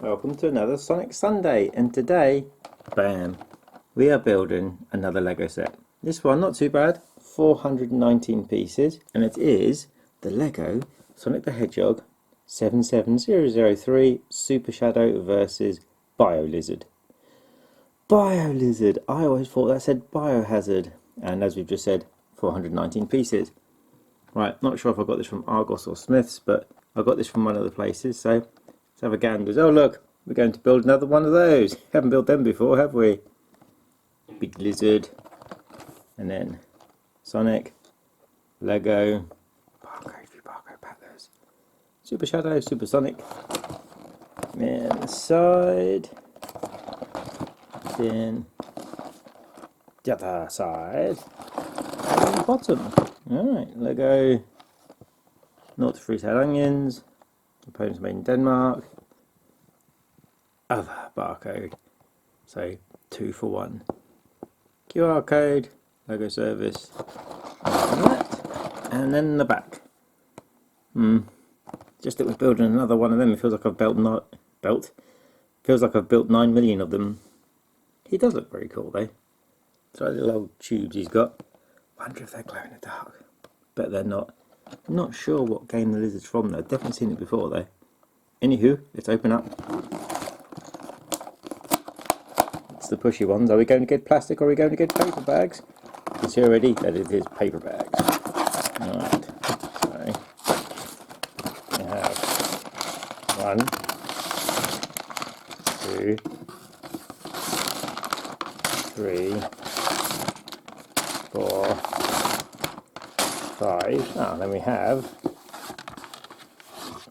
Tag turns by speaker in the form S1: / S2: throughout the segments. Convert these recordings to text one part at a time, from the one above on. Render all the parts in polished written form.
S1: Welcome to another Sonic Sunday, and today, bam, we are building another Lego set. This one, not too bad, 419 pieces, and it is the Lego Sonic the Hedgehog 77003 Super Shadow versus Biolizard. Biolizard, I always thought that said Biohazard, and as we've just said, 419 pieces. Right, not sure if I got this from Argos or Smith's, but I got this from one of the places, so let's have a gander. Oh look, we're going to build another one of those. Haven't built them before, have we? Big lizard, and then Sonic, Lego, barcode paddlers, Super Shadow, Super Sonic, and the side, then the other side, and the bottom. Alright, Lego, not freeze-head onions, components made in Denmark, other barcode, so 2 for 1. QR code, Lego service, and that, and then the back. Just that we're building another one of them. It feels like I've feels like I've built 9 million of them. He does look very cool though. So little old tubes he's got. Wonder if they glow in the dark. Bet they're not. I'm not sure what game the lizard's from though. Definitely seen it before though. Anywho, let's open up. It's the pushy ones. Are we going to get plastic or are we going to get paper bags? You can see already that it is paper bags. Alright, so we have 1, 2, 3, 4, 5. Ah, then we have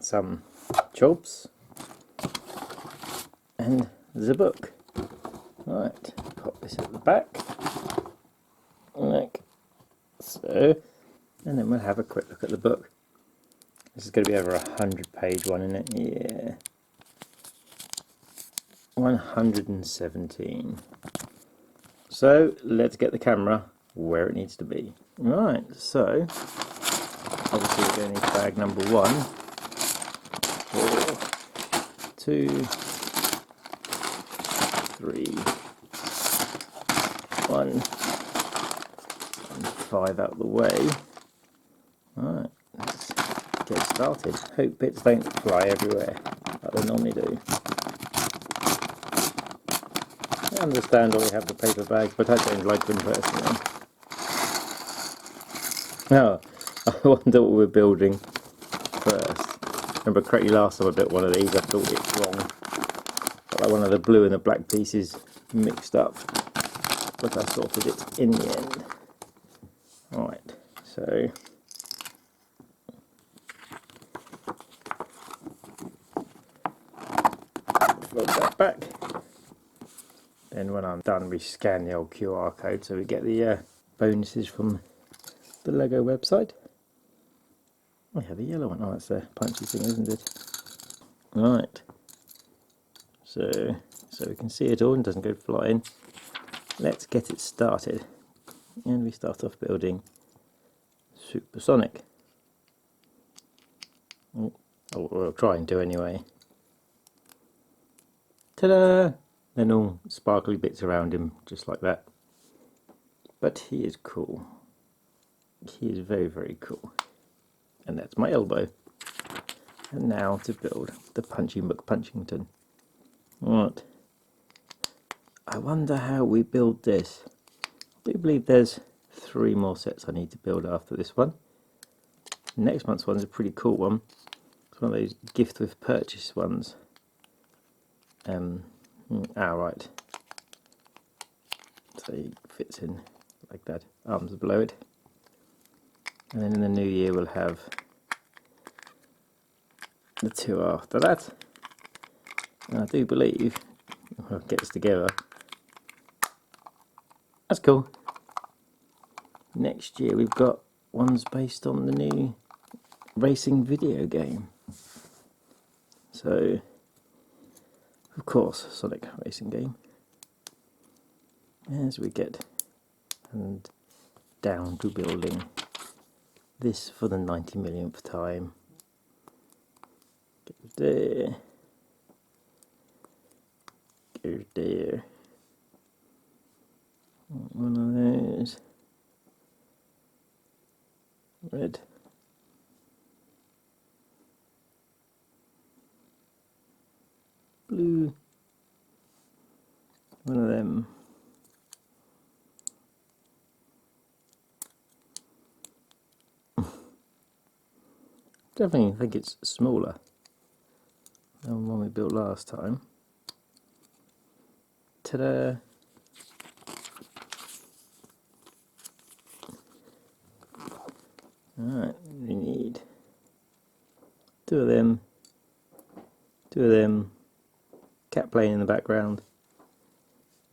S1: some chops and the book. Right, pop this at the back, like so, and then we'll have a quick look at the book. This is going to be over 100-page one, isn't it? Yeah, 117. So let's get the camera where it needs to be. Right, so obviously we're going to need bag number 1, 4, 2, 3, 1, and 5 out of the way. Right, let's get started. Hope bits don't fly everywhere like they normally do. I understand why we have the paper bags, but I don't like them personally. Now, I wonder what we're building first. Remember correctly last time I built one of these, I thought it wrong. Got like one of the blue and the black pieces mixed up, but I sorted it in the end. Alright, so fold that back. Then when I'm done, we scan the old QR code so we get the bonuses from the Lego website. I have a yellow one. Oh, that's a punchy thing, isn't it? Right. So we can see it all and doesn't go flying. Let's get it started. And we start off building Super Sonic. Oh, we'll try and do anyway. Ta-da! Then all sparkly bits around him, just like that. But he is cool. He is very, very cool. And that's my elbow. And now to build the Punchy McPunchington. Right. I wonder how we build this. I do believe there's 3 more sets I need to build after this one. Next month's one is a pretty cool one. It's one of those gift with purchase ones. Right. So he fits in like that. Arms below it. And then in the new year we'll have the 2 after that. And I do believe it gets together. That's cool. Next year we've got ones based on the new racing video game. So, of course, Sonic racing game. As we get and down to building this for the 90 millionth time. Get there. there. One of those. Red. Blue. One of them. Definitely think it's smaller than the one we built last time. Ta-da! Alright, we need 2 of them, 2 of them, cat playing in the background.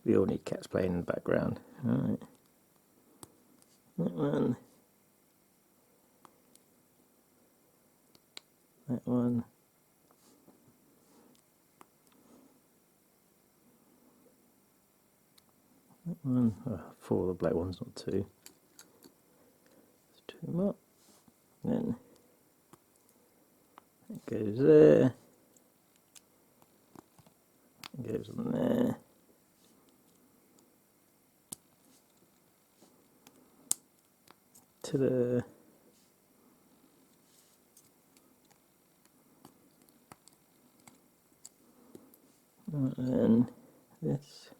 S1: We all need cats playing in the background. Alright. That one. That one. That one. Oh, 4 of the black ones, not 2. Let's 2 them up. Then it goes there. It goes on there. Ta-da! And then this.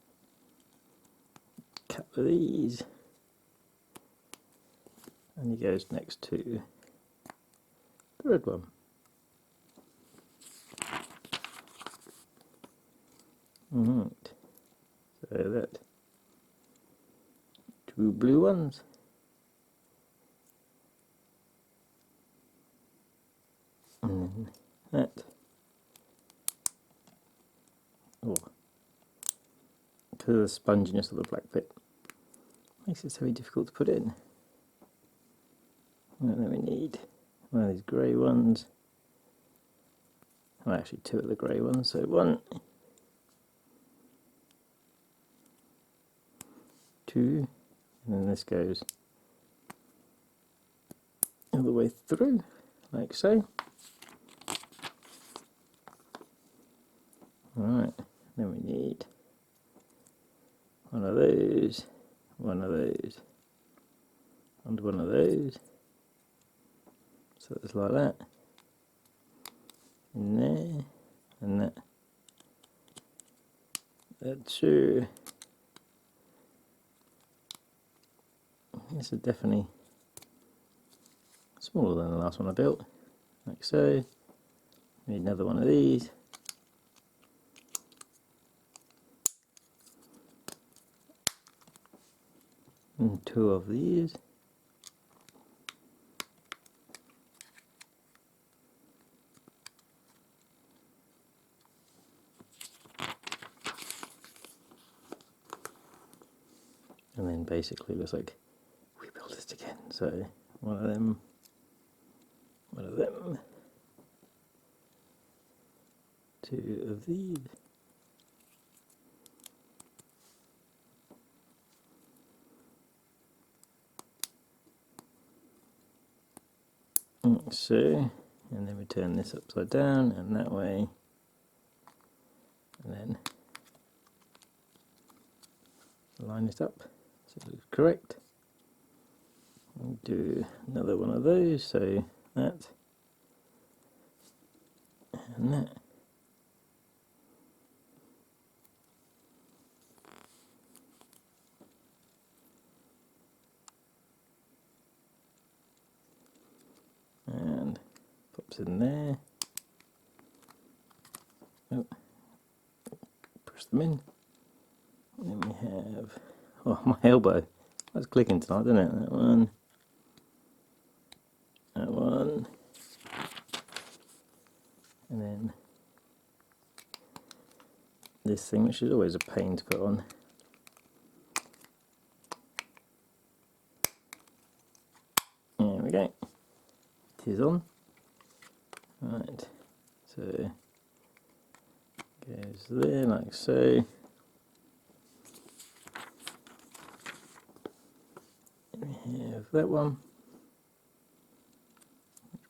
S1: Couple of these. And he goes next to the red one. Alright, so that 2 blue ones. And then that. Oh, because of the sponginess of the black bit, makes it so very difficult to put in. And then we need one of these grey ones. Well, actually 2 of the grey ones, so 1, 2, and then this goes all the way through, like so. Alright, then we need one of those, one of those, and one of those. So it's like that. In there, and that. That's true. This is definitely smaller than the last one I built, like so. Need another one of these. And 2 of these. And then basically it looks like we built this again. So one of them, one of them, 2 of these. Like so, and then we turn this upside down and that way, and then line it up so it looks correct. And do another one of those, so that and that. And pops in there. Oh, push them in. And then we have, oh, my elbow. That's clicking tonight, isn't it? That one. That one. And then this thing, which is always a pain to put on. There we go. It is on. Right. So goes there like so. And we have that one.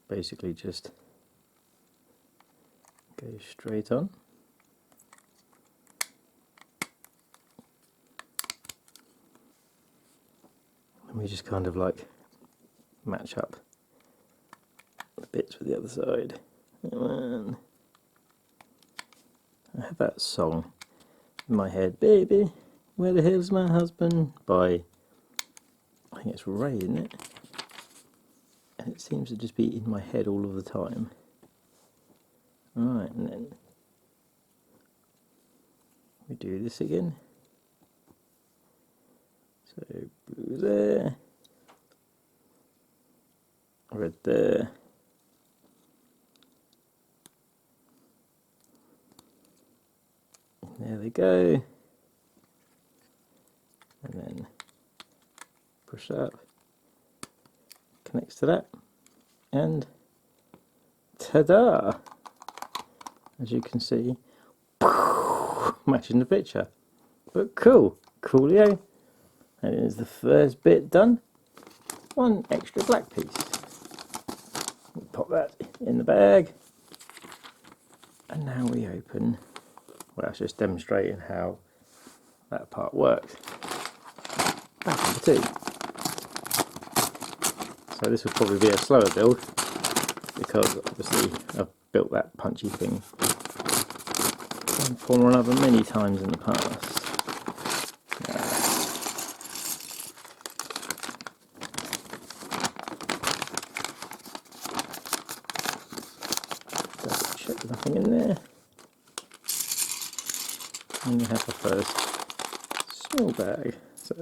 S1: Basically just goes straight on. me just kind of like match up the bits with the other side. And I have that song in my head, Baby, Where the Hell's My Husband, by, I think it's Ray, isn't it? And it seems to just be in my head all of the time. Alright, and then we do this again. So blue there, red there, there they go, and then push that up, connects to that, and ta-da! As you can see, matching the picture. But cool, coolio. And here's the first bit done. One extra black piece. Pop that in the bag. And now we open. Well, that's just demonstrating how that part works. Back number 2. So this will probably be a slower build because obviously I've built that punchy thing one form or another many times in the past. Double check there's nothing in there. And you have the first small bag. So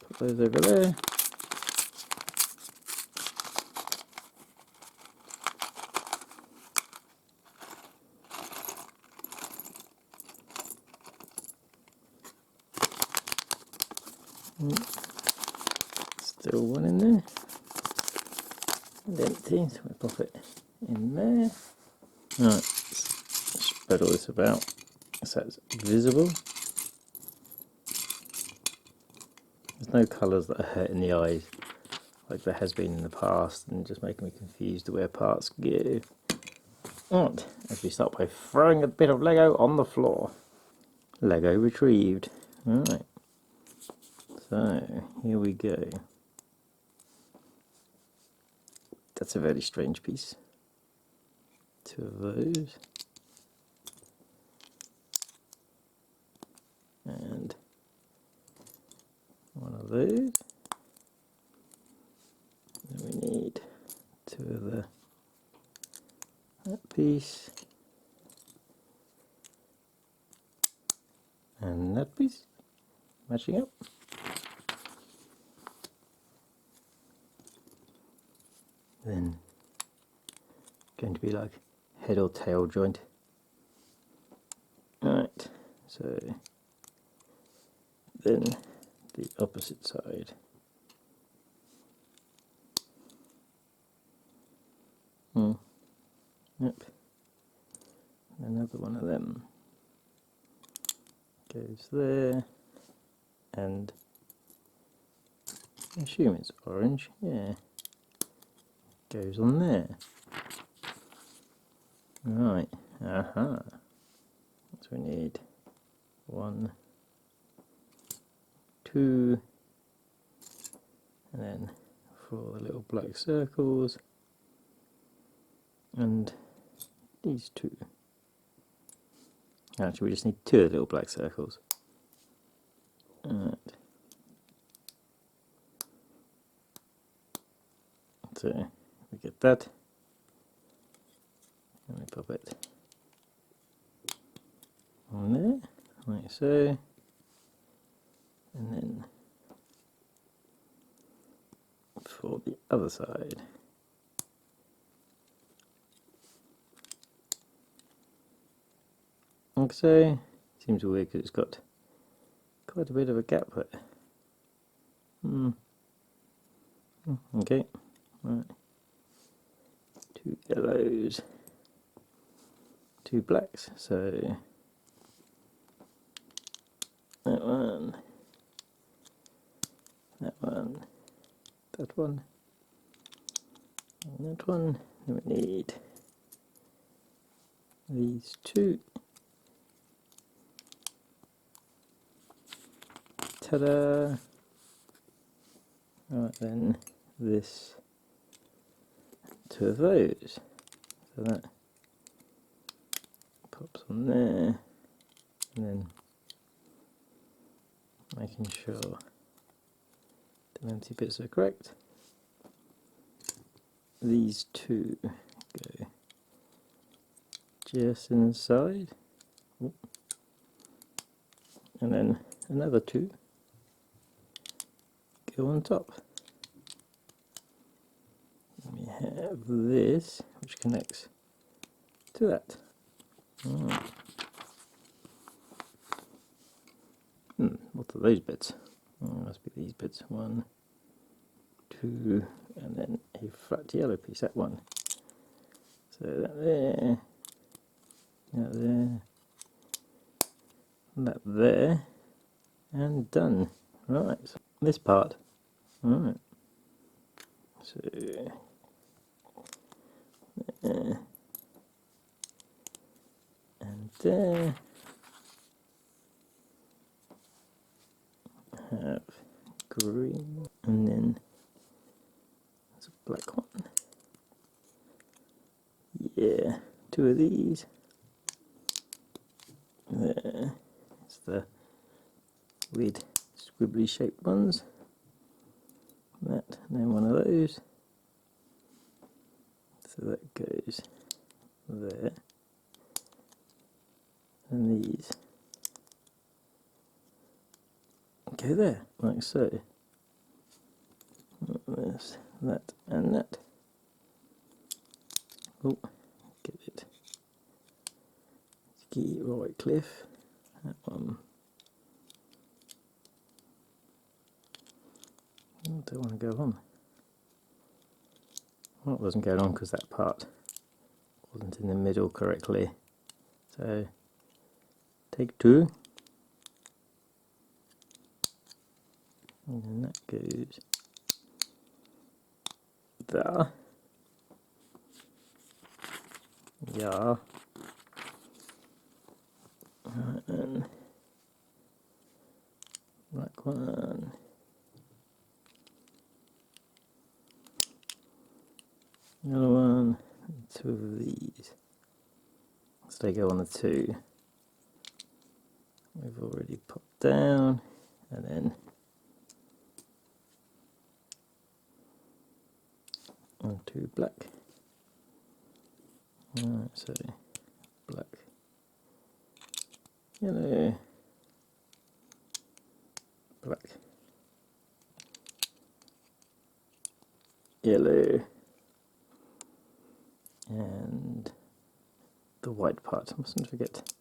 S1: put those over there. Still one in there, and empty, so we pop it in there. Right, spread all this about so it's visible. There's no colours that are hurting the eyes like there has been in the past and just making me confused where parts go. And as we start by throwing a bit of Lego on the floor. Lego retrieved. Alright, so here we go. That's a very strange piece. 2 of those. And 1 of those. Then we need 2 of that piece. And that piece. Matching up. Then going to be like head or tail joint. Alright, so then the opposite side. Yep. Another one of them goes there, and I assume it's orange, yeah. Goes on there. Right, aha. So we need 1, 2, and then 4 little black circles, and these 2. Actually, we just need 2 little black circles. Alright. So we get that, and we pop it on there, like so, and then for the other side. Like so. Seems weird because it's got quite a bit of a gap there. Okay, right. 2 yellows, 2 blacks, so that one, that one, that one, and that one. Then we need these 2. Ta-da! Right, then this, 2 of those, so that pops on there, and then making sure the empty bits are correct. These 2 go just inside, and then another 2 go on top. And we have this which connects to that. What are those bits? Must be these bits. 1, 2, and then a flat yellow piece, that one. So that there, that there, that there, and done. Right, so this part. Right. So there and there. Have green, and then there's a black one. Yeah, 2 of these. There, it's the weird squibbly shaped ones. That, and then one of those. So that goes there, and these go there, like so. There's that and that. Oh, get it. Ski right cliff. That one. I don't want to go on. Well, it wasn't going on because that part wasn't in the middle correctly. So, take 2. And then that goes there. Yeah. Right then. Black one. Another one. 2 of these. So they go on the 2. We've already popped down, and then on 2 black. Alright, so black, yellow, black, yellow, and the white part. I mustn't forget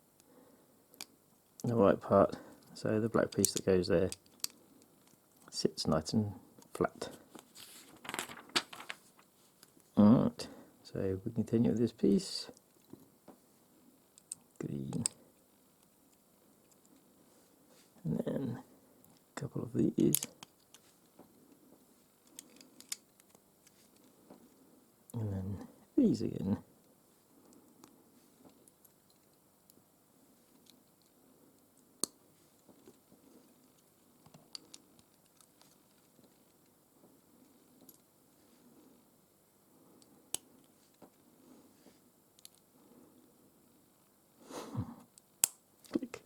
S1: the white part. So the black piece that goes there sits nice and flat. Alright, so we continue with this piece. Green. And then a couple of these. And then these again. Click.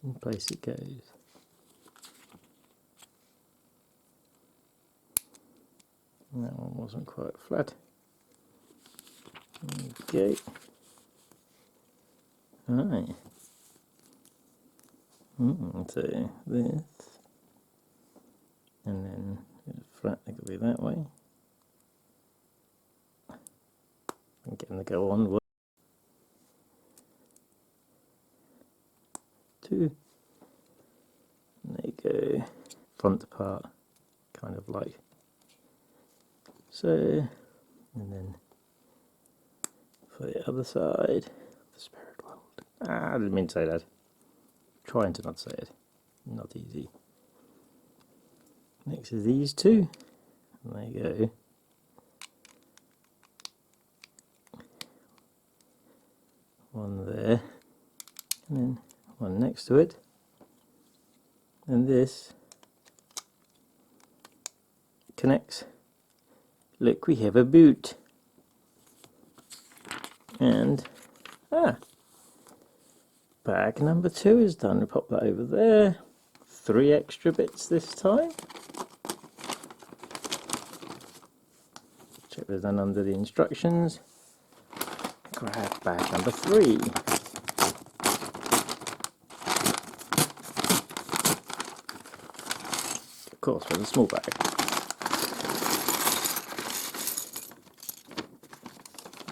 S1: In place it goes. And that one wasn't quite flat. Okay. Alright. So this, and then flat, it could be that way. I'm getting to go on. 2. And there you go. Front part, kind of like so. And then for the other side, the spirit world. I didn't mean to say that. Trying to not say it. Not easy. Next is these 2. And there you go. One there. And then one next to it. And this connects. Look, we have a boot. And bag number 2 is done. We'll pop that over there. 3 extra bits this time. Check those done under the instructions. Grab bag number 3. Of course, with a small bag.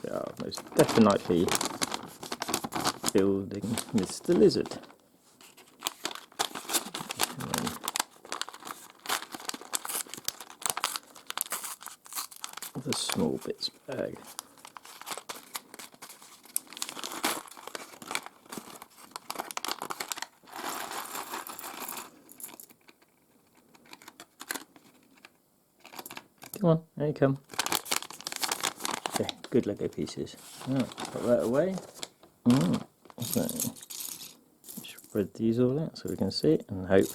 S1: They are most definitely building Mr. Lizard. And then the small bits bag. Come on, there you come. Okay, good Lego pieces. Right, put that away. So, spread these all out so we can see it and hope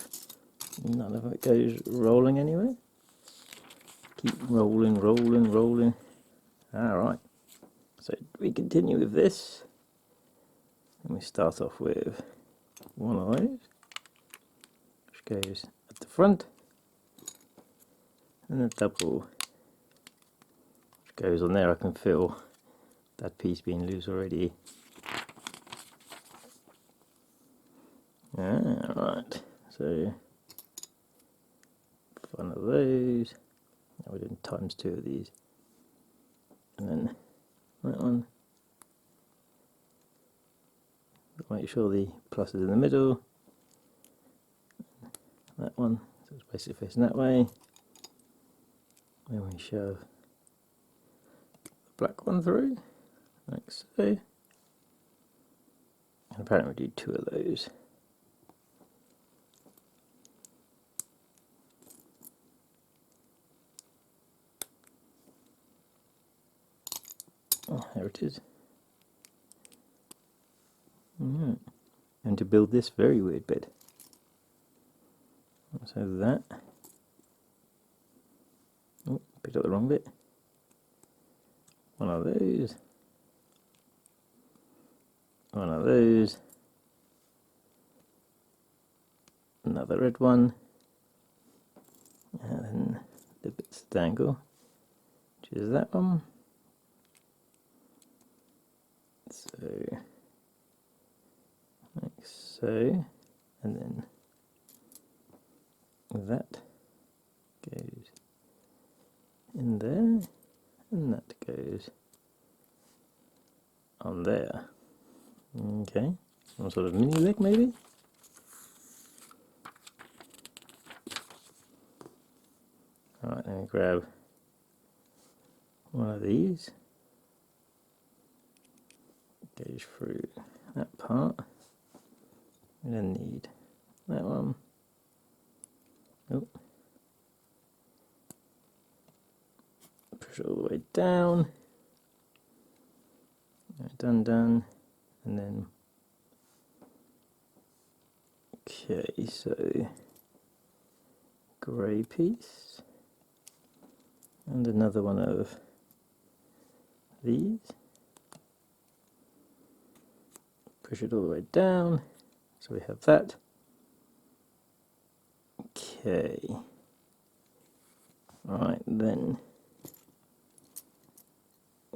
S1: none of it goes rolling anywhere. Keep rolling, rolling, rolling. Alright, so we continue with this. And we start off with one of those, which goes at the front. And a double, which goes on there. I can feel that piece being loose already. Right, so one of those. Now we're doing times 2 of these. And then that one. Make sure the plus is in the middle. That one, so it's basically facing that way. Then we shove the black one through, like so. And apparently we do 2 of those. Oh, there it is. And to build this very weird bed. So that. Oh, picked up the wrong bit. One of those. One of those. Another red one. And then the bits dangle, which is that one. So, like so, and then that goes in there, and that goes on there. Okay, some sort of mini leg maybe? Alright, let me grab one of these. Goes through that part. We then need that one. Oh. Push it all the way down. Done. And then, okay, so grey piece. And another one of these. Push it all the way down, so we have that. Okay. Right, then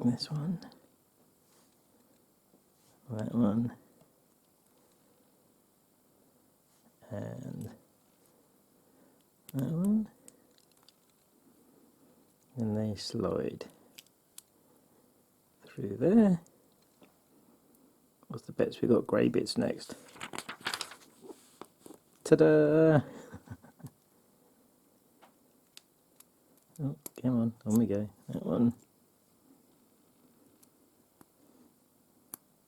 S1: this one, that one, and that one, and they slide through there. What's the bits? We got grey bits next. Ta-da! Oh, come on we go. That one.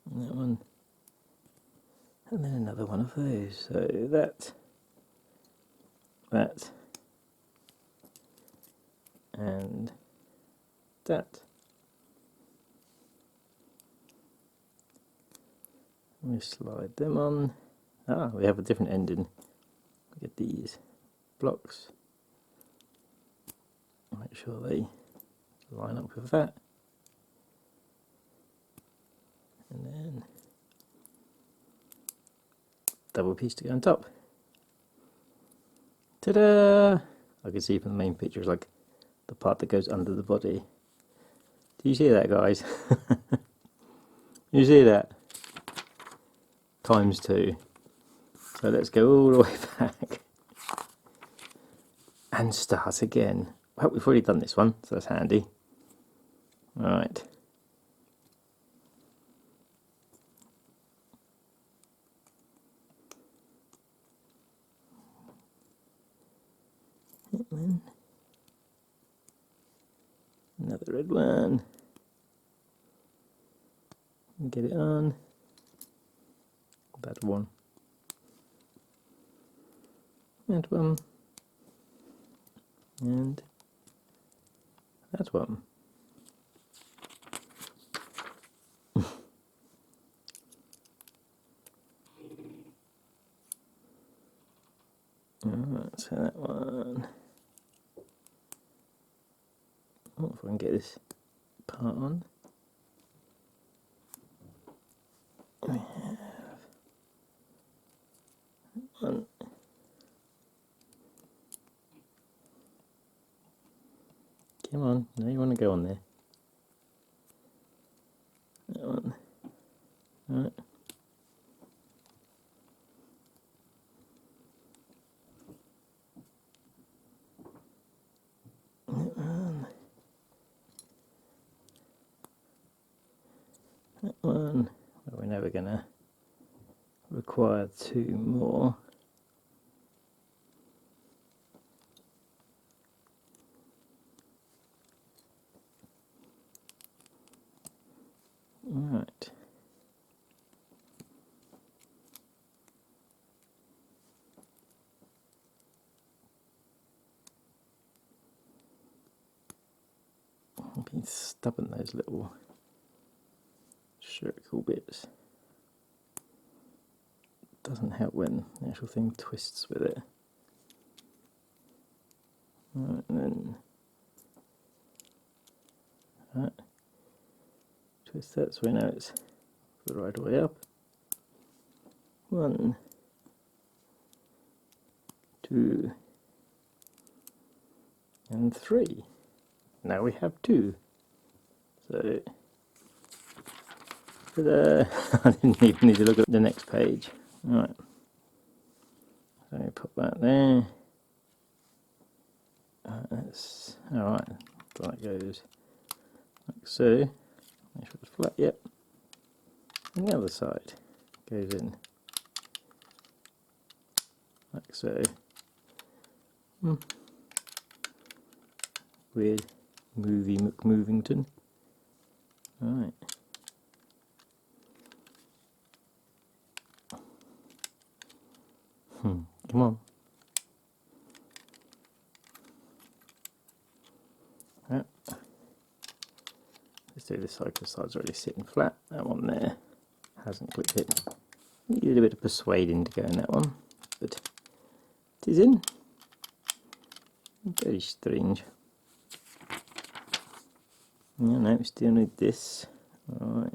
S1: And that one. And then another one of those. So that. And that. We slide them on. We have a different ending. We get these blocks. Make sure they line up with that. And then double piece to go on top. Ta-da! I can see from the main picture is like the part that goes under the body. Do you see that, guys? You see that? Times 2. So let's go all the way back and start again. Well, we've already done this one, so that's handy. Right. Another red one. Get it on. That one. That one. And that one. Alright, so that one. Oh, if I can get this part on. We have one. Come on, now you want to go on there. That one. Alright. That one. That one. Well, we're never going to require 2 more. Right. I've been stubbing those little circle bits. Doesn't help when the actual thing twists with it. Right, and then right. Twist that so we know it's the right way up. 1, 2, and 3. Now we have 2. So, I didn't even need to look at the next page. Right. So we put that there. That's alright. So that goes like so. Make sure it's flat. Yep. And the other side goes in like so. Weird movie McMovington. Right. Come on. Right. Let's do this side because the side's already sitting flat. That one there hasn't quite hit. Needed a bit of persuading to go in that one, but it is in. Very strange. Yeah, no, we still need this. Alright.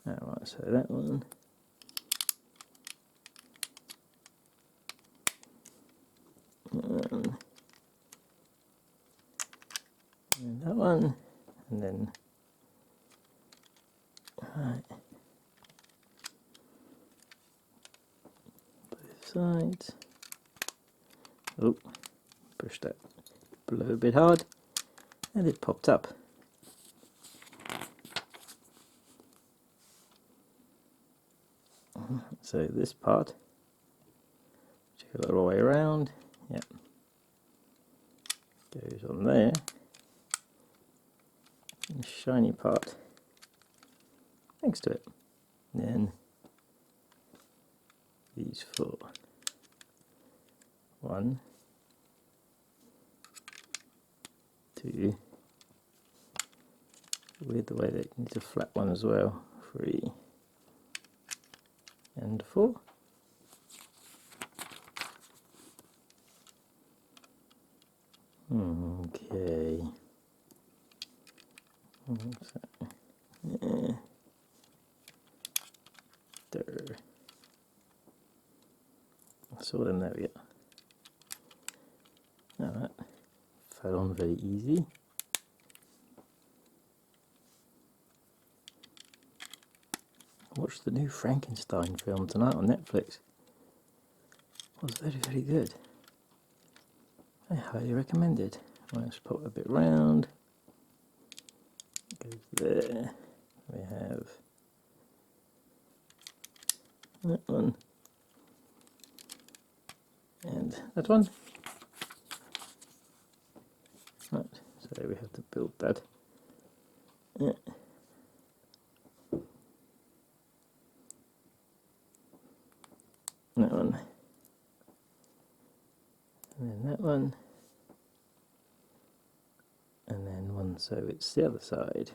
S1: Alright, so that one. And that one. And then. Alright. Both sides. Oh, pushed that below a bit hard. And it popped up. So this part, which goes all the way around, yep, goes on there. And the shiny part next to it. And then these 4. 1, 2. Weird the way that it needs a flat one as well. 3 and 4. Okay. There. I saw them, there we go. Alright. Fell on very easy. I watched the new Frankenstein film tonight on Netflix. It was very, very good. I highly recommend it. Let's pop a bit round. Goes there. We have that one. And that one. Right, so we have to build that. That one. And then that one. And then one so it's the other side.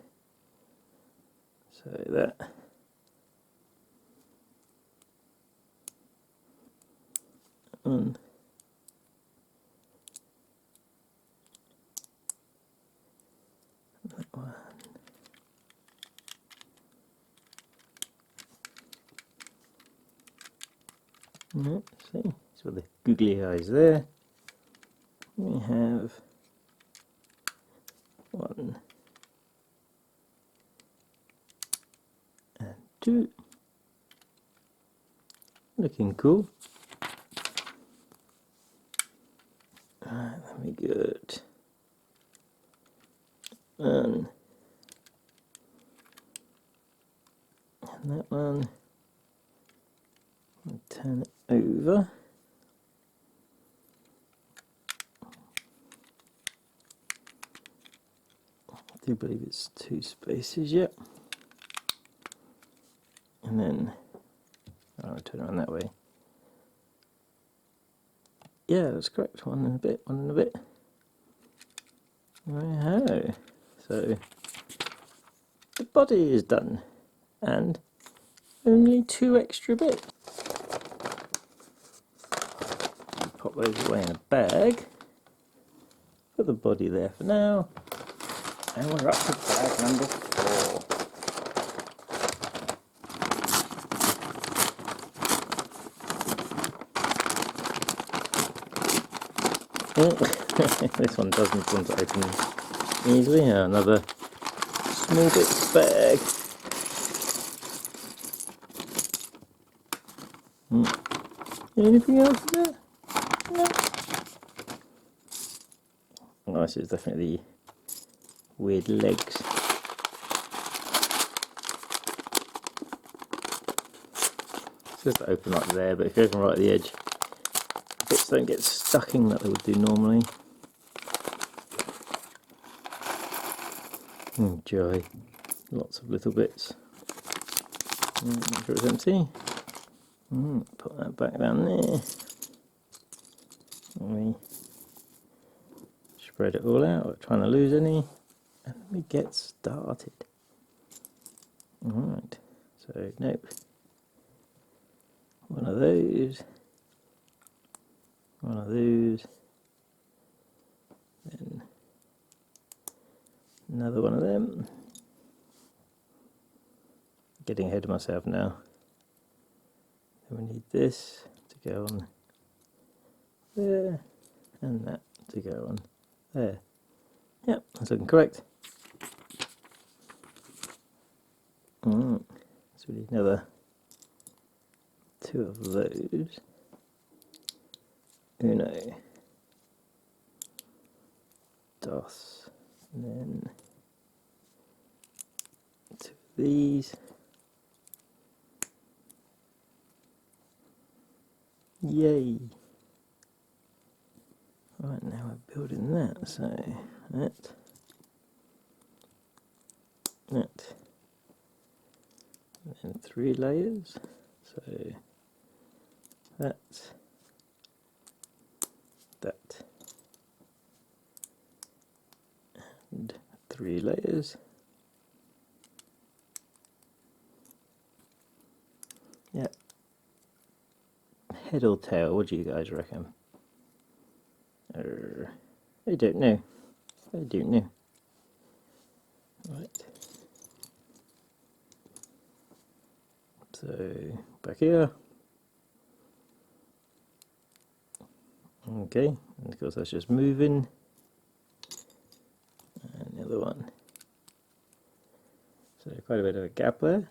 S1: So that. One. That one. See, so the googly eyes there. We have one and two. Looking cool. Let me get one and that one. I'll turn it over. I do believe it's 2 spaces, yep. And then I'll turn it around that way. Yeah, that's correct. One and a bit, one and a bit. Righto. So the body is done, and only 2 extra bits. Pop those away in a bag. Put the body there for now, and we're up to bag number 4. This one doesn't want to open easily. Another small bit bag. Anything else in there? No. Oh, this is definitely weird legs. It's just to open like there, but if you open right at the edge, bits don't get stuck in like they would do normally. Joy. Lots of little bits. Make sure it's empty. Put that back down there. And we spread it all out, not trying to lose any. And we get started. Alright, so nope. One of those. One of those. Then another one of them. Getting ahead of myself now. Then we need this to go on there, and that to go on there. Yep, that's looking correct. So we need another 2 of those. Uno, dos, and then 2 of these. Yay! Right, now we're building that, so that, and then 3 layers, so that, 3 layers. Yep. Head or tail, what do you guys reckon? I don't know. I don't know. Right. So back here. Okay, and of course that's just moving. And the other one. So quite a bit of a gap there.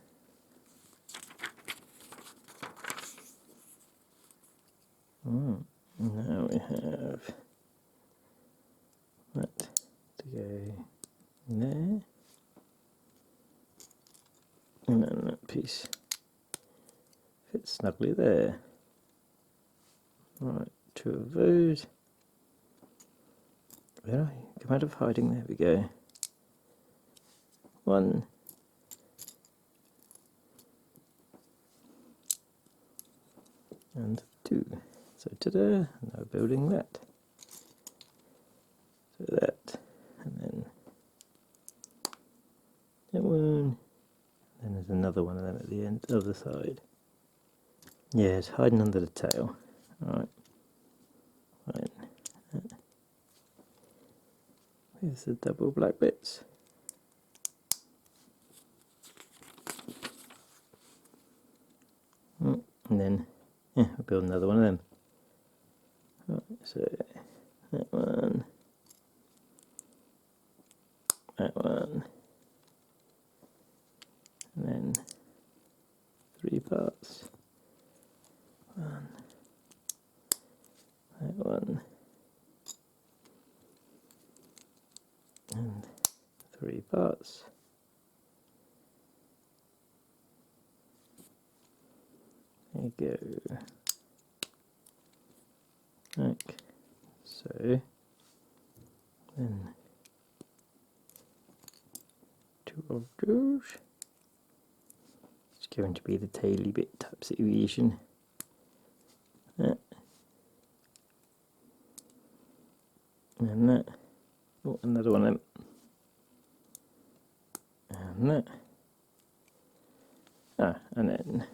S1: Now we have that to go there. And then that piece fits snugly there. Right, 2 of those. Where are you? Come out of hiding, there we go. 1. And 2. So ta-da, now building that. So that, and then that one. Then there's another one of them at the end, other side. Yeah, it's hiding under the tail. Alright. Right. Here's the double black bits. And then, yeah, I'll build another one of them. Right, so, that one. That one. And then 3 parts. 1. That one. And 3 parts. There you go. Like so. Then 2 of those. It's going to be the taily bit type situation. That. And that. Oh, another one of them. And that. And then.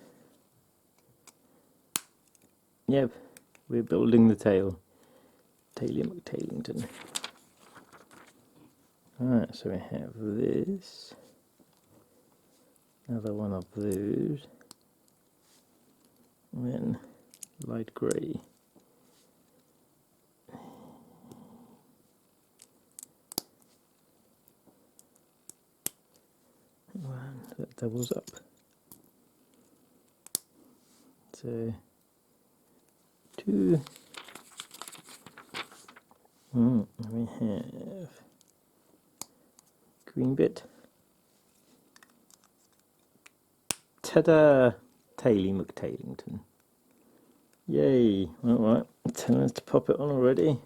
S1: Yep, we're building the tail. Taily McTailington. Alright, so we have this. Another one of those. And then light grey. One that doubles up. So 2. And we have green bit. Ta-da! Taily McTailington. Yay! Alright, telling us to pop it on already.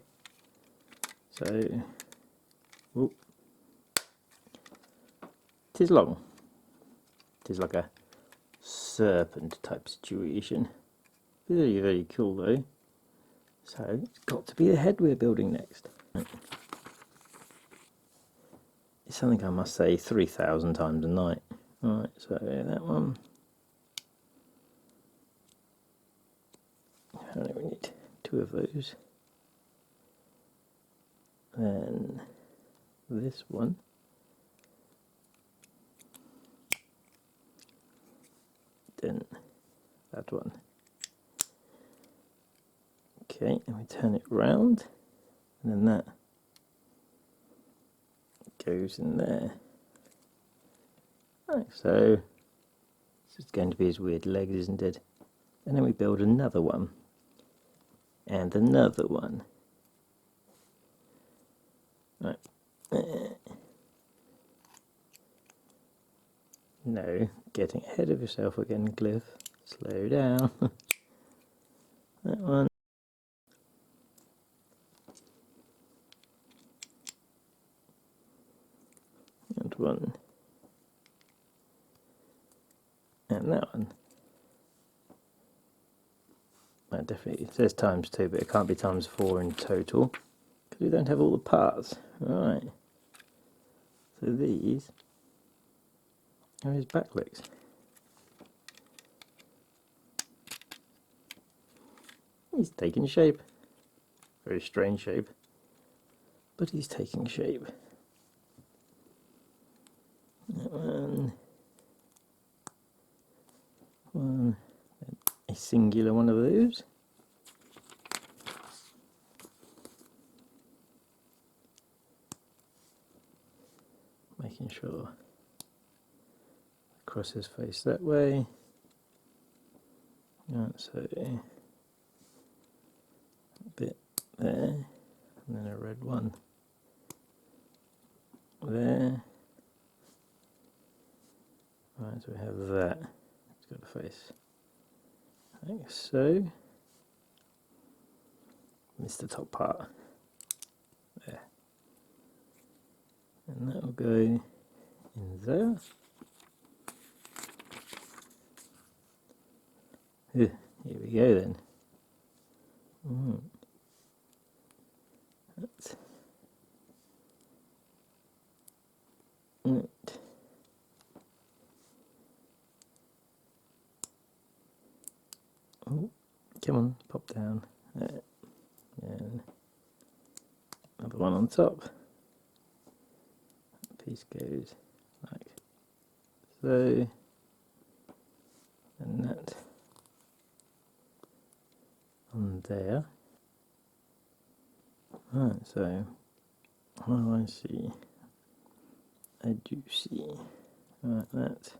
S1: So, whoop. Tis long. Tis like a serpent type situation. Very, very cool though. So, it's got to be the head we're building next. It's something I must say 3,000 times a night. Alright, so that one. How many we need? 2 of those. Then this one. Then that one. Okay, and we turn it round, and then that goes in there. Right, so this is going to be his weird legs, isn't it? And then we build another one, and another one. Right. No, getting ahead of yourself again, Cliff. Slow down. That one. And one. And that one. Well, definitely, it says times 2, but it can't be times 4 in total, because we don't have all the parts. Right. So these are his back legs. He's taking shape. Very strange shape. but he's taking shape. One, a singular one of those. Making sure the crosses face that way. So a bit there, and then a red one there. Right, so we have that. It's got a face like so. Missed the top part. There. And that will go in there. Here we go then. That's it. Oh, come on, pop down. There. And another one on top. That piece goes like so. And that on there. Right, so what do I see? I do see. Right, that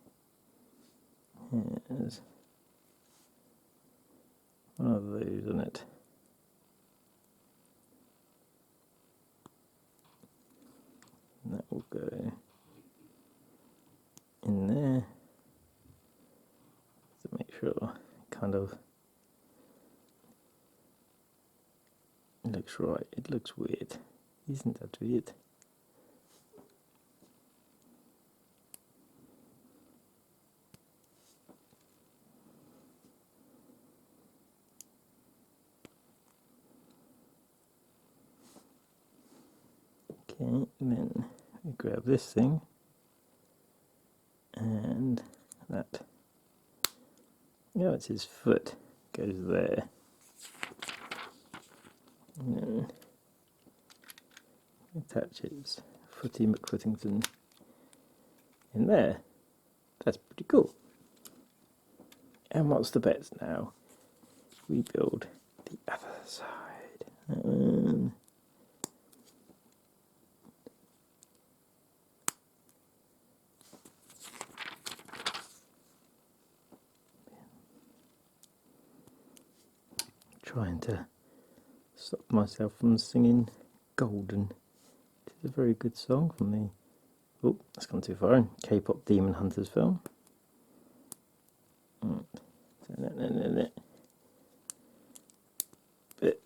S1: has one of those on it. And that will go in there to make sure it kind of looks right. It looks weird. Isn't that weird? Okay, then we grab this thing and that. Yeah, it's his foot goes there. And then attaches Footy McFootington in there. That's pretty cool. And what's the best now? We build the other side. Trying to stop myself from singing Golden. It's a very good song from the, oh, that's gone too far, K-pop Demon Hunters film. Bit.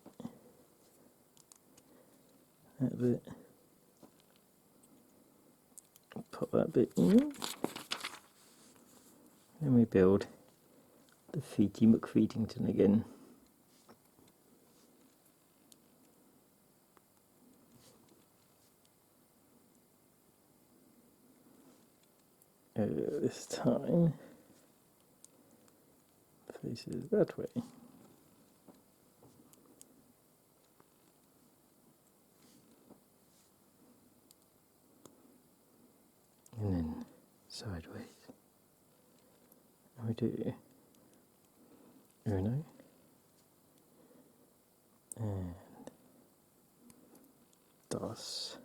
S1: That bit. Pop that bit in. Then we build the Feety McFeetington again. This time faces that way. And then sideways. And we do Uno and Dos.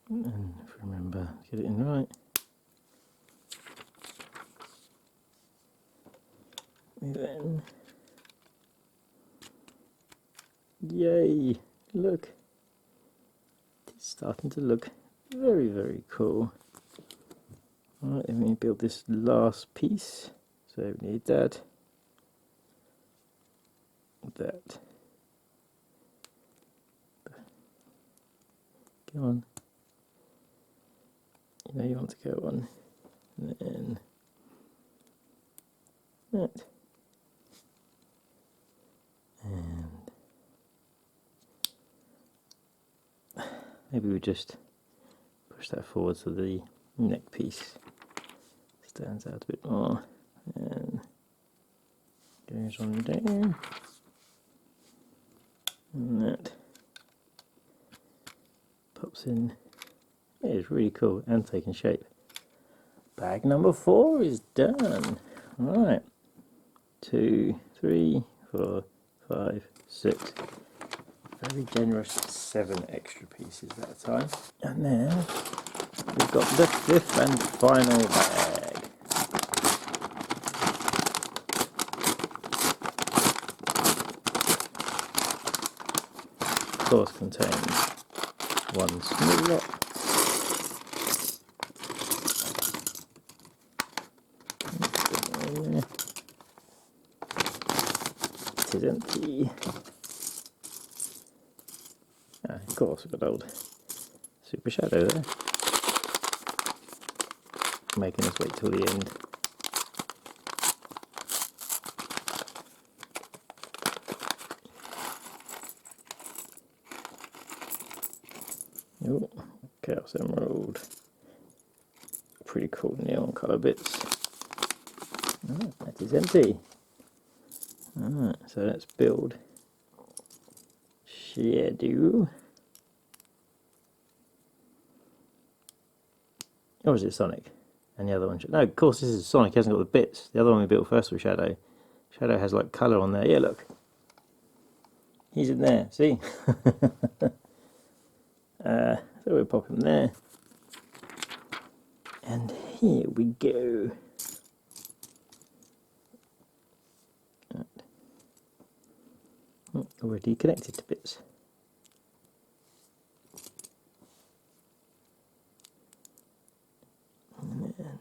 S1: And if you remember, get it in right. And then, yay! Look, it's starting to look very, very cool. Alright, let me build this last piece. So we need that, that. Come on. You know you want to go on. And then that. And maybe we just push that forward so the neck piece stands out a bit more and goes on down, and that pops in. Yeah, it's really cool and taking shape. Bag number 4 is done. Right, 2, 3, 4, 5, 6. Very generous 7 extra pieces that time. And now we've got the 5th and final bag. Of course, contains one small lot. It is empty. Of course, a good old Super Shadow there, making us wait till the end. Oh, Chaos Emerald. Pretty cool neon colour bits. Oh, that is empty. Alright, so let's build Shadow. Or is it Sonic? And the other one, no, of course this is Sonic, he hasn't got the bits. The other one we built first was Shadow. Shadow has like colour on there. Yeah, look. He's in there, see? So we'll pop him there. And here we go. Already connected to bits. And then,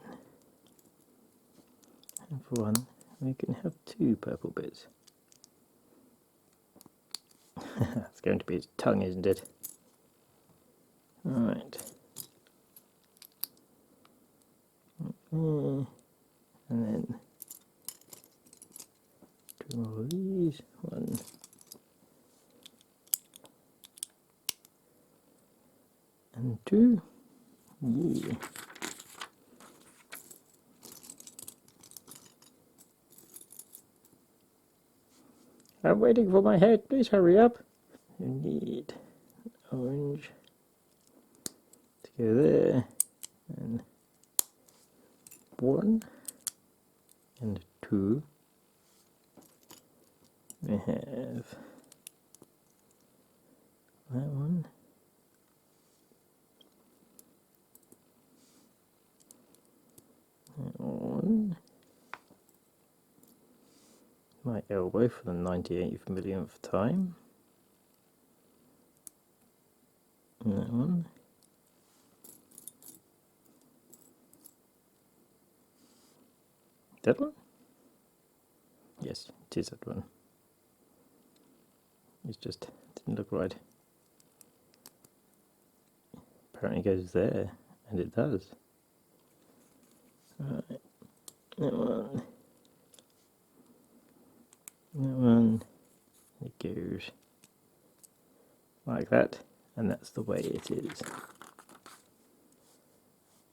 S1: and for one, we can have 2 purple bits. It's going to be his tongue, isn't it? Alright. And then 2 more of these. 1. And 2. Yeah. I'm waiting for my head, please hurry up. You need orange to go there, and 1 and 2. We have that one. That one. My elbow for the 98th millionth time. And that one. That one? Yes, it is that one. It just didn't look right. Apparently it goes there, and it does. Right, that one. That one. It goes like that, and that's the way it is.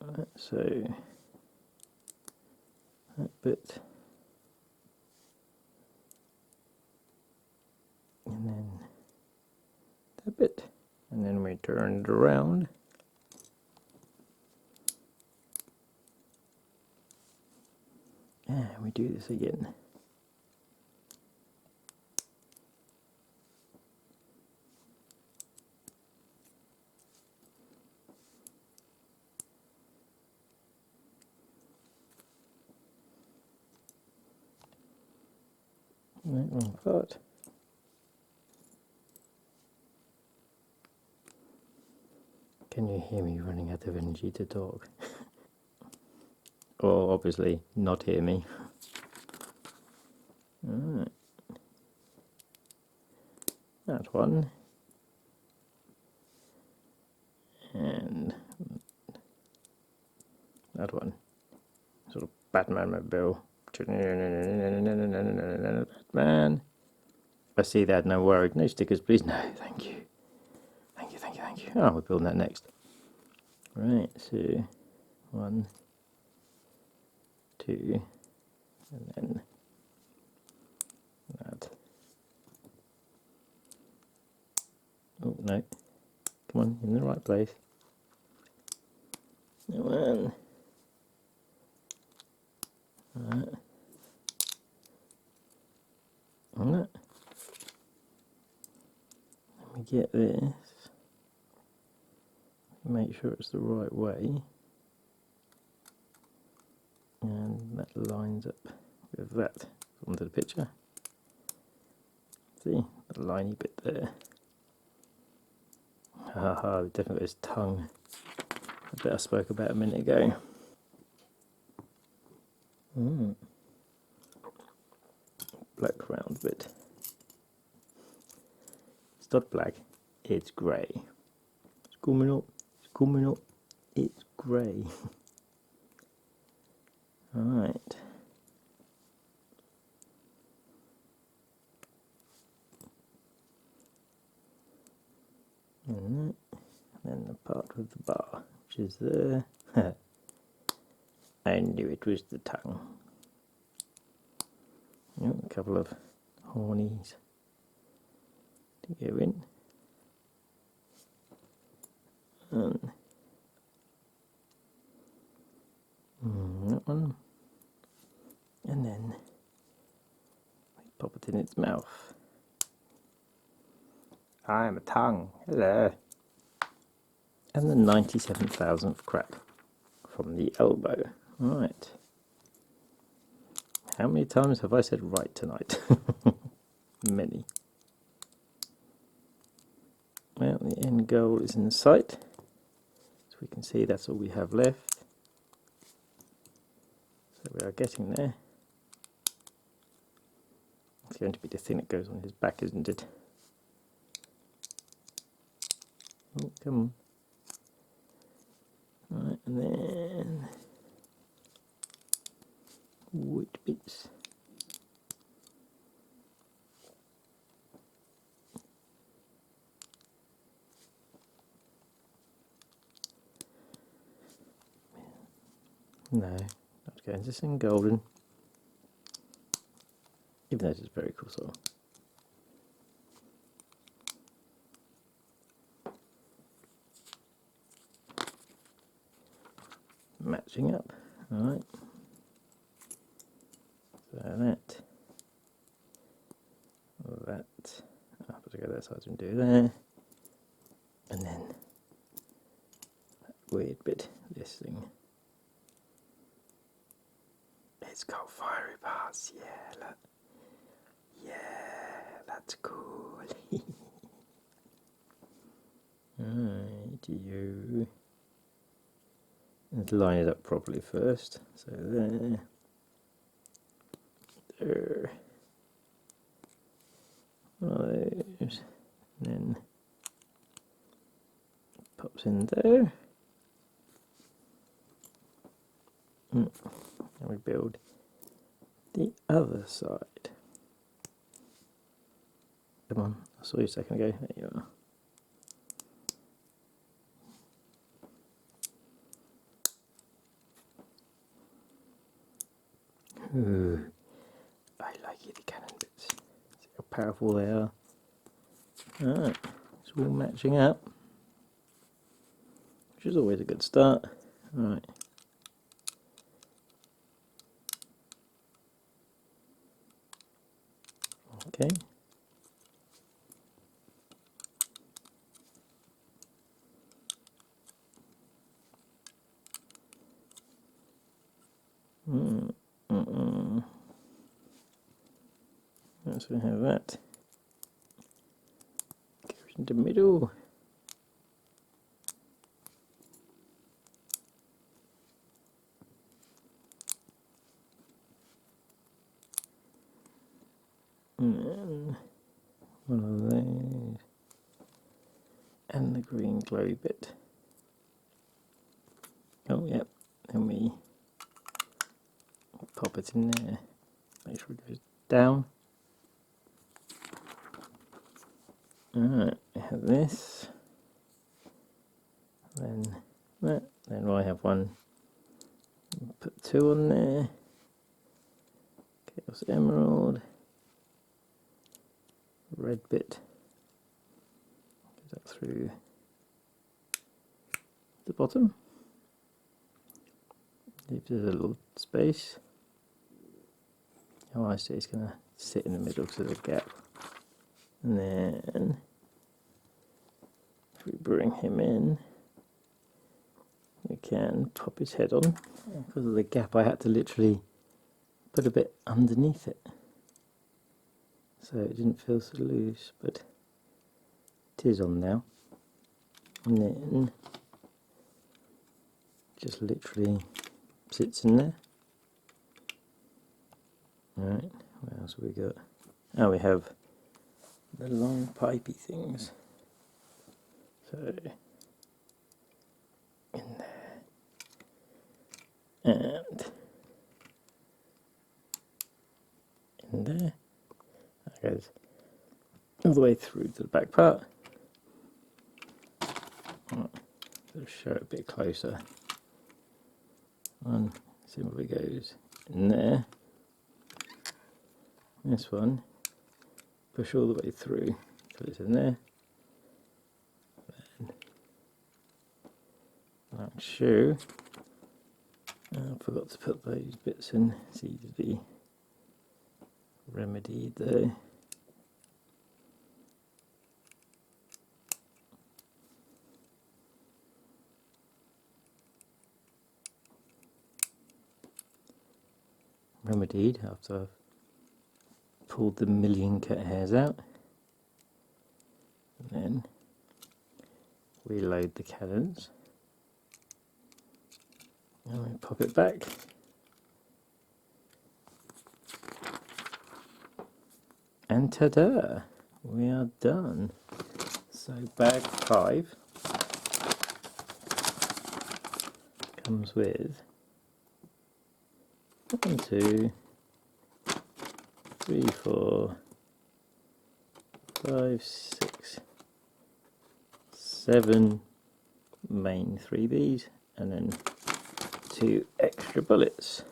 S1: Right, so that bit, and then that bit, and then we turn it around. And we do this again. Right, wrong part. Can you hear me running out of energy to talk? Or obviously not hear me. Alright. That one. And that one. Sort of Batman mobile. Batman. I see that, no worry. No stickers, please. No, thank you. Thank you, thank you, thank you. Oh, we're building that next. Right, so 1, 2, and then that. Oh no, come on, in the right place. Come on. Alright. On that. Let me get this. Make sure it's the right way. And that lines up with that onto the picture. See, the liney bit there. Haha, definitely his tongue. A bit I spoke about a minute ago. Black round bit. It's not black, it's grey. It's coming up, it's grey. Alright. And then the part with the bar, which is there. I knew it was the tongue. Yep, a couple of hornies to go in. And that one. And then we pop it in its mouth. I'm a tongue. Hello. And the 97,000th crack from the elbow. Right. How many times have I said right tonight? Many. Well, the end goal is in sight. So we can see that's all we have left. So we are getting there. It's going to be the thing that goes on his back, isn't it? Oh, come on. Right, and then white bits. No, not going to sing golden. Even though it's very cool song. Matching up, alright. So that, I'll have to go that side and do there. And then that weird bit, this thing. It's got fiery parts, yeah, look. Yeah, that's cool. Alright, you. Let's line it up properly first. So there. There. One of those. And then pops in there. And we build the other side. Come on, I saw you a second ago. There you are. Ooh, I like it, the cannon bits. See how powerful they are. Alright, it's all matching up, which is always a good start. Alright. Okay. So we have that. Goes in the middle. And then one of those. And the green glowy bit. Oh, yep. Then we pop it in there. Make sure it goes down. Alright, we have this. Then that. Then I have one. Put two on there. Chaos Emerald. Red bit. Goes up through the bottom. Leaves a little space. Oh, I see, it's going to sit in the middle because of the gap. And then, if we bring him in, we can pop his head on. Because of the gap, I had to literally put a bit underneath it, so it didn't feel so loose, but it is on now. And then, just literally sits in there. Alright, what else have we got? Oh, we have the long pipey things. So, in there. And in there. That goes all the way through to the back part. Right, let's show it a bit closer. One simply goes in there. This one, push all the way through, so it's in there. Then that shoe, I forgot to put those bits in, it's easy to be remedied there. Remedied after I've pulled the million cat hairs out, and then reload the cannons, and we pop it back, and ta-da, we are done. So bag 5 comes with 1, 2, 3, 4, 5, 6, 7 main 3Bs, and then 2 extra bullets.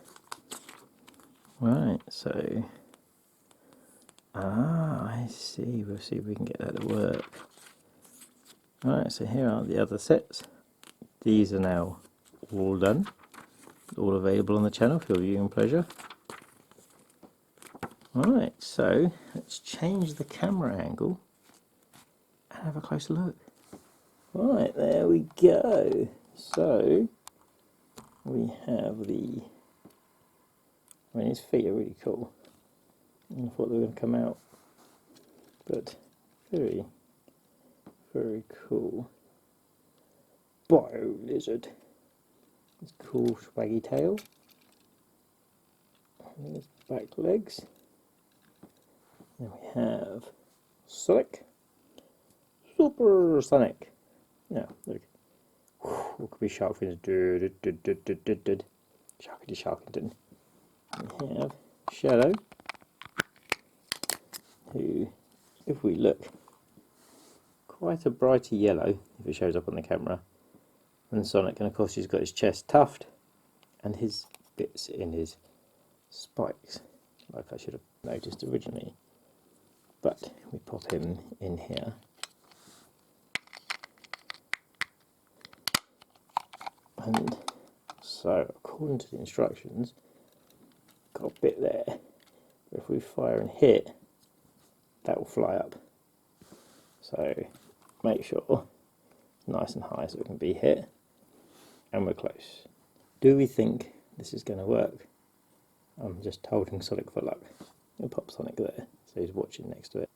S1: Right, so I see, we'll see if we can get that to work. Right, so here are the other sets. These are now all done, all available on the channel for your viewing pleasure. Alright, so let's change the camera angle and have a closer look. Right, there we go. So we have the, I mean, his feet are really cool. I thought they were going to come out, but very, very cool. Biolizard. His cool swaggy tail. And his back legs. Then we have Sonic. Super Sonic. Now, look. What could be shark fins? Sharkity Sharkington. We have Shadow, who, if we look, quite a brighter yellow if it shows up on the camera than Sonic, and of course he's got his chest tuft and his bits in his spikes, like I should have noticed originally. But we pop him in here. And so, according to the instructions, got a bit there. If we fire and hit, that will fly up. So, make sure it's nice and high so it can be hit. And we're close. Do we think this is going to work? I'm just holding Sonic for luck. We'll pop Sonic there, so he's watching next to it.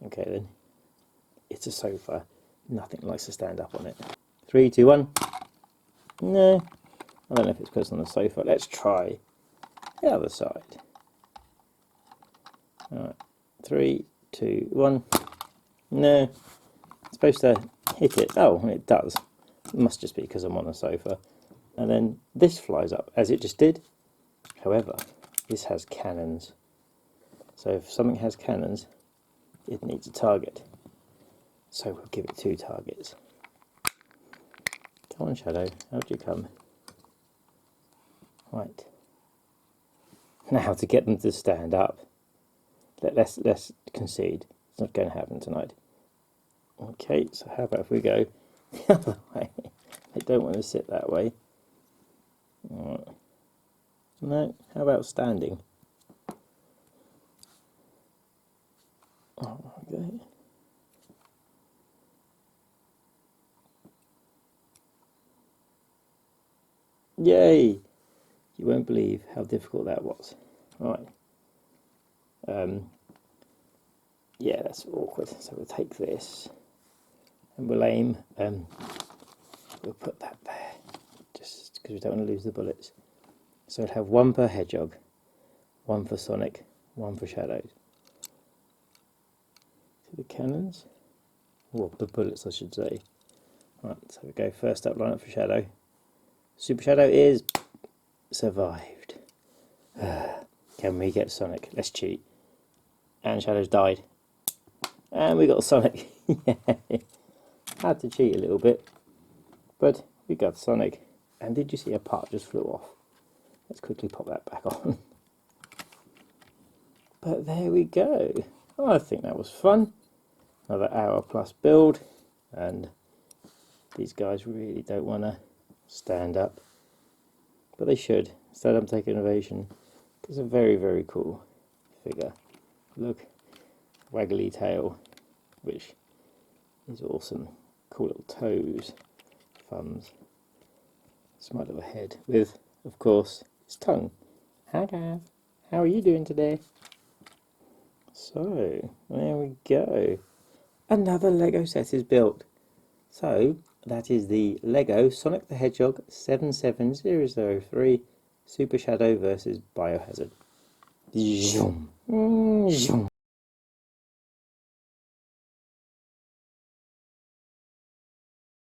S1: Okay then. It's a sofa. Nothing likes to stand up on it. 3, 2, 1. No. I don't know if it's because on the sofa. Let's try the other side. Alright. 3, 2, 1. No. It's supposed to hit it. Oh, it does. It must just be because I'm on a sofa. And then this flies up, as it just did. However, this has cannons. So if something has cannons, it needs a target. So we'll give it 2 targets. Come on, Shadow, how'd you come? Right. Now to get them to stand up. Let's concede. It's not going to happen tonight. Okay, so how about if we go the other way? I don't want to sit that way. No, how about standing? Okay. Yay! You won't believe how difficult that was. Right. Yeah, that's awkward. So we'll take this and we'll aim. We'll put that there, just because we don't want to lose the bullets. So we'll have one per Hedgehog, one for Sonic, one for Shadows. To the cannons, or the bullets, I should say. Right, so we go first up, line up for Shadow. Super Shadow is survived. Can we get Sonic? Let's cheat. And Shadow's died. And we got Sonic. Yeah. Had to cheat a little bit, but we got Sonic. And did you see a part just flew off? Let's quickly pop that back on. But there we go. Oh, I think that was fun. Another hour plus build, and these guys really don't want to stand up, but they should. Stand up, take innovation. It's a very, very cool figure. Look, waggly tail, which is awesome. Cool little toes, thumbs, smart little head with, of course, his tongue. Hi guys, how are you doing today? So, there we go. Another Lego set is built. So, that is the Lego Sonic the Hedgehog 77003 Super Shadow versus Biohazard. Zoom. Zoom.